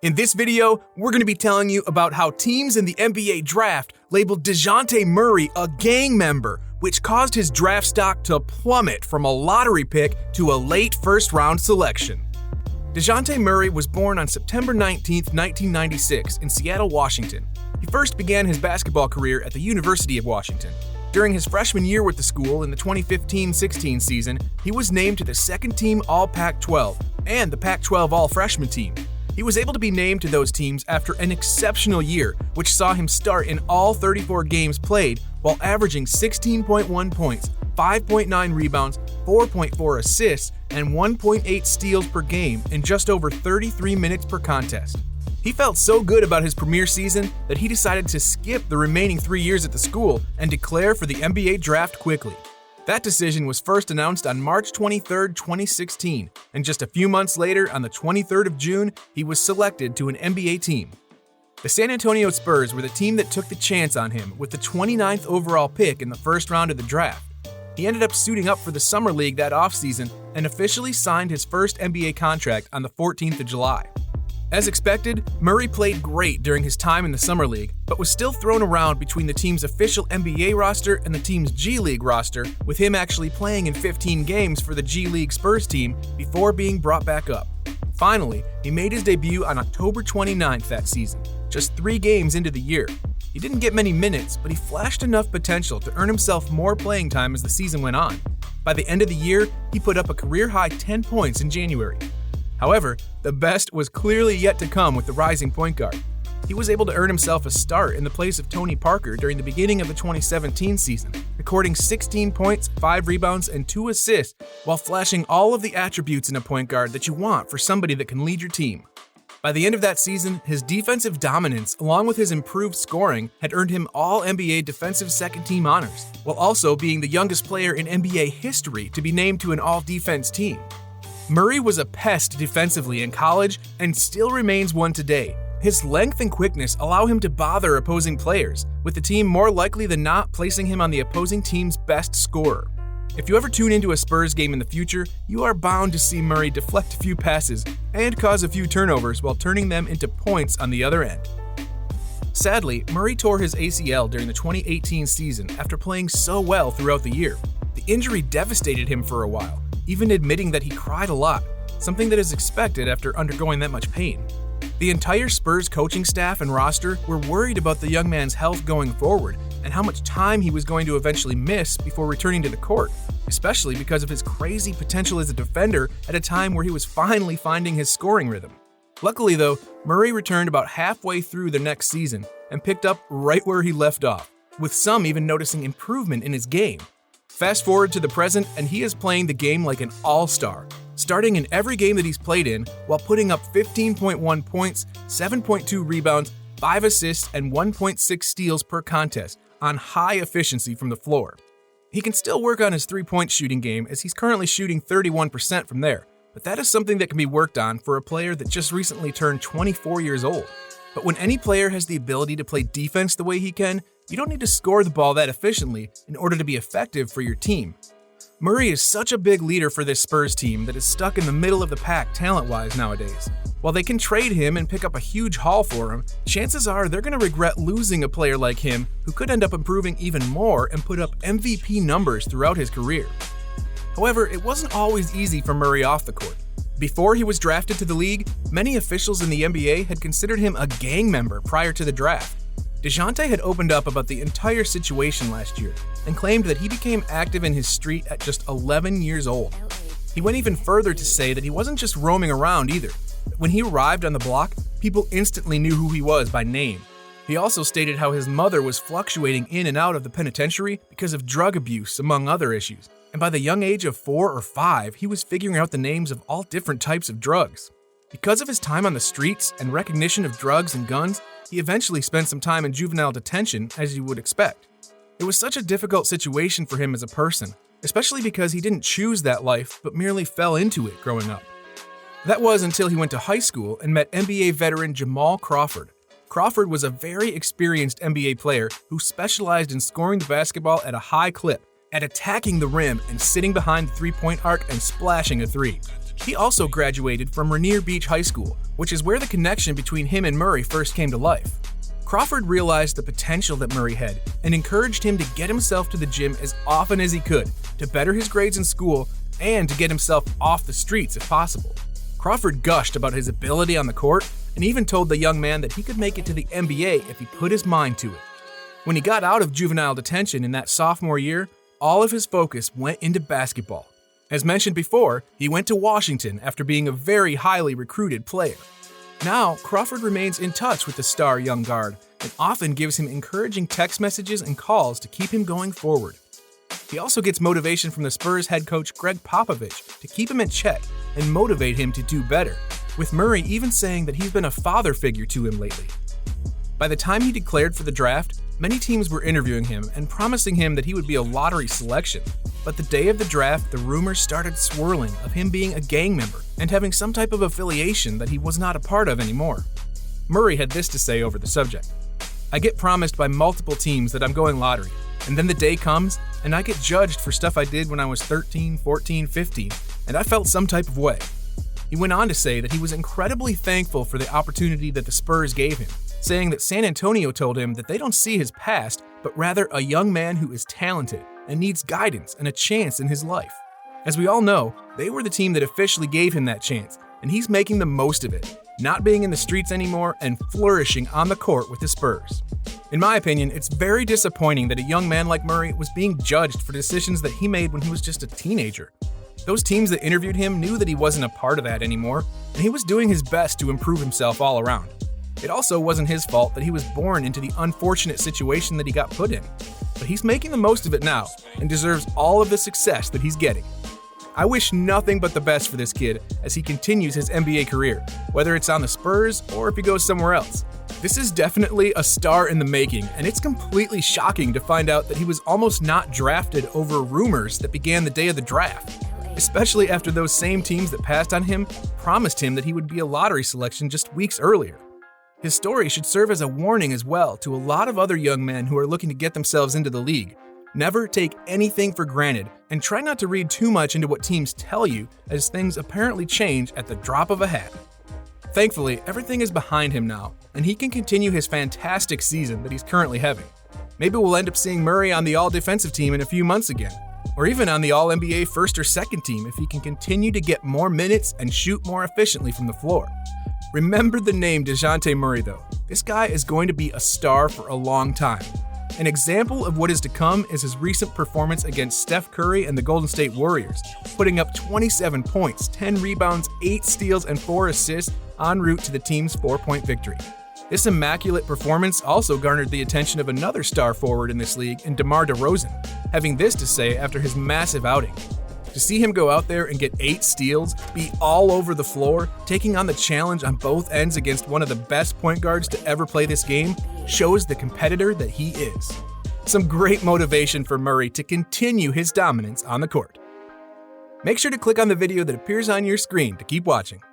In this video, we're going to be telling you about how teams in the NBA draft labeled Dejounte Murray a gang member, which caused his draft stock to plummet from a lottery pick to a late first-round selection. Dejounte Murray was born on September 19, 1996 in Seattle, Washington. He first began his basketball career at the University of Washington. During his freshman year with the school in the 2015-16 season, he was named to the second-team All-Pac-12 and the Pac-12 All-Freshman team. He was able to be named to those teams after an exceptional year, which saw him start in all 34 games played while averaging 16.1 points, 5.9 rebounds, 4.4 assists, and 1.8 steals per game in just over 33 minutes per contest. He felt so good about his premier season that he decided to skip the remaining 3 years at the school and declare for the NBA draft quickly. That decision was first announced on March 23, 2016, and just a few months later, on the 23rd of June, he was selected to an NBA team. The San Antonio Spurs were the team that took the chance on him with the 29th overall pick in the first round of the draft. He ended up suiting up for the Summer League that offseason and officially signed his first NBA contract on the 14th of July. As expected, Murray played great during his time in the Summer League, but was still thrown around between the team's official NBA roster and the team's G League roster, with him actually playing in 15 games for the G League Spurs team before being brought back up. Finally, he made his debut on October 29th that season, just 3 games into the year. He didn't get many minutes, but he flashed enough potential to earn himself more playing time as the season went on. By the end of the year, he put up a career-high 10 points in January. However, the best was clearly yet to come with the rising point guard. He was able to earn himself a start in the place of Tony Parker during the beginning of the 2017 season, recording 16 points, 5 rebounds, and 2 assists while flashing all of the attributes in a point guard that you want for somebody that can lead your team. By the end of that season, his defensive dominance, along with his improved scoring, had earned him All-NBA Defensive Second-Team honors, while also being the youngest player in NBA history to be named to an All-Defense team. Murray was a pest defensively in college and still remains one today. His length and quickness allow him to bother opposing players, with the team more likely than not placing him on the opposing team's best scorer. If you ever tune into a Spurs game in the future, you are bound to see Murray deflect a few passes and cause a few turnovers while turning them into points on the other end. Sadly, Murray tore his ACL during the 2018 season after playing so well throughout the year. The injury devastated him for a while, even admitting that he cried a lot, something that is expected after undergoing that much pain. The entire Spurs coaching staff and roster were worried about the young man's health going forward and how much time he was going to eventually miss before returning to the court, especially because of his crazy potential as a defender at a time where he was finally finding his scoring rhythm. Luckily though, Murray returned about halfway through the next season and picked up right where he left off, with some even noticing improvement in his game. Fast forward to the present, and he is playing the game like an all-star, starting in every game that he's played in while putting up 15.1 points, 7.2 rebounds, 5 assists, and 1.6 steals per contest on high efficiency from the floor. He can still work on his three-point shooting game as he's currently shooting 31% from there, but that is something that can be worked on for a player that just recently turned 24 years old. But when any player has the ability to play defense the way he can, you don't need to score the ball that efficiently in order to be effective for your team. Murray is such a big leader for this Spurs team that is stuck in the middle of the pack talent-wise nowadays. While they can trade him and pick up a huge haul for him, chances are they're going to regret losing a player like him who could end up improving even more and put up MVP numbers throughout his career. However, it wasn't always easy for Murray off the court. Before he was drafted to the league, many officials in the NBA had considered him a gang member prior to the draft. Dejounte had opened up about the entire situation last year and claimed that he became active in his street at just 11 years old. He went even further to say that he wasn't just roaming around either. When he arrived on the block, people instantly knew who he was by name. He also stated how his mother was fluctuating in and out of the penitentiary because of drug abuse, among other issues. And by the young age of 4 or 5, he was figuring out the names of all different types of drugs. Because of his time on the streets and recognition of drugs and guns, he eventually spent some time in juvenile detention, as you would expect. It was such a difficult situation for him as a person, especially because he didn't choose that life but merely fell into it growing up. That was until he went to high school and met NBA veteran Jamal Crawford. Crawford was a very experienced NBA player who specialized in scoring the basketball at a high clip, at attacking the rim and sitting behind the three-point arc and splashing a three. He also graduated from Rainier Beach High School, which is where the connection between him and Murray first came to life. Crawford realized the potential that Murray had and encouraged him to get himself to the gym as often as he could to better his grades in school and to get himself off the streets if possible. Crawford gushed about his ability on the court and even told the young man that he could make it to the NBA if he put his mind to it. When he got out of juvenile detention in that sophomore year, all of his focus went into basketball. As mentioned before, he went to Washington after being a very highly recruited player. Now, Crawford remains in touch with the star young guard and often gives him encouraging text messages and calls to keep him going forward. He also gets motivation from the Spurs head coach Greg Popovich to keep him in check and motivate him to do better, with Murray even saying that he's been a father figure to him lately. By the time he declared for the draft, many teams were interviewing him and promising him that he would be a lottery selection. But the day of the draft, the rumors started swirling of him being a gang member and having some type of affiliation that he was not a part of anymore. Murray had this to say over the subject. "I get promised by multiple teams that I'm going lottery, and then the day comes and I get judged for stuff I did when I was 13, 14, 15, and I felt some type of way." He went on to say that he was incredibly thankful for the opportunity that the Spurs gave him, saying that San Antonio told him that they don't see his past, but rather a young man who is talented and needs guidance and a chance in his life. As we all know, they were the team that officially gave him that chance, and he's making the most of it, not being in the streets anymore and flourishing on the court with the Spurs. In my opinion, it's very disappointing that a young man like Murray was being judged for decisions that he made when he was just a teenager. Those teams that interviewed him knew that he wasn't a part of that anymore, and he was doing his best to improve himself all around. It also wasn't his fault that he was born into the unfortunate situation that he got put in, but he's making the most of it now and deserves all of the success that he's getting. I wish nothing but the best for this kid as he continues his NBA career, whether it's on the Spurs or if he goes somewhere else. This is definitely a star in the making, and it's completely shocking to find out that he was almost not drafted over rumors that began the day of the draft, especially after those same teams that passed on him promised him that he would be a lottery selection just weeks earlier. His story should serve as a warning as well to a lot of other young men who are looking to get themselves into the league. Never take anything for granted and try not to read too much into what teams tell you, as things apparently change at the drop of a hat. Thankfully, everything is behind him now, and he can continue his fantastic season that he's currently having. Maybe we'll end up seeing Murray on the all-defensive team in a few months again, or even on the all-NBA first or second team if he can continue to get more minutes and shoot more efficiently from the floor. Remember the name Dejounte Murray, though. This guy is going to be a star for a long time. An example of what is to come is his recent performance against Steph Curry and the Golden State Warriors, putting up 27 points, 10 rebounds, 8 steals, and 4 assists en route to the team's 4-point victory. This immaculate performance also garnered the attention of another star forward in this league in DeMar DeRozan, having this to say after his massive outing. To see him go out there and get 8 steals, be all over the floor, taking on the challenge on both ends against one of the best point guards to ever play this game, shows the competitor that he is. Some great motivation for Murray to continue his dominance on the court. Make sure to click on the video that appears on your screen to keep watching.